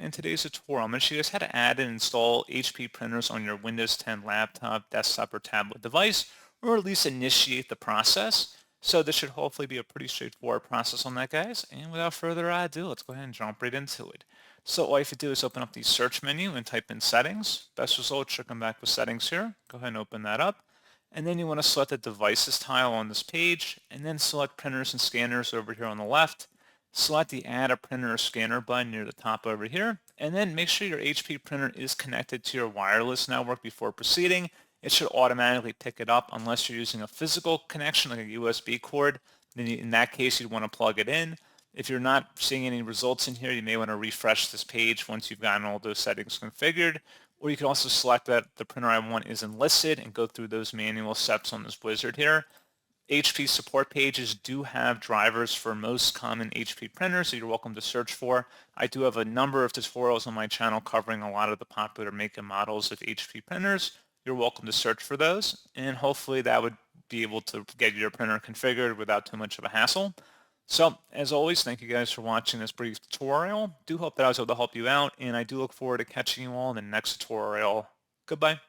in today's tutorial, I'm going to show you guys how to add and install HP printers on your Windows 10 laptop, desktop, or tablet device, or at least initiate the process. So this should hopefully be a pretty straightforward process on that, guys. And without further ado, let's go ahead and jump right into it. So all you have to do is open up the search menu and type in settings. Best result should come back with settings here. Go ahead and open that up. And then you want to select the devices tile on this page, and then select printers and scanners over here on the left. Select the Add a Printer or Scanner button near the top over here, and then make sure your HP printer is connected to your wireless network before proceeding. It should automatically pick it up unless you're using a physical connection like a USB cord. Then in that case, you'd want to plug it in. If you're not seeing any results in here, you may want to refresh this page once you've gotten all those settings configured. Or you can also select that the printer I want is enlisted and go through those manual steps on this wizard here. HP support pages do have drivers for most common HP printers that you're welcome to search for. I do have a number of tutorials on my channel covering a lot of the popular make and models of HP printers. You're welcome to search for those, and hopefully that would be able to get your printer configured without too much of a hassle. So, as always, thank you guys for watching this brief tutorial. Do hope that I was able to help you out, and I do look forward to catching you all in the next tutorial. Goodbye.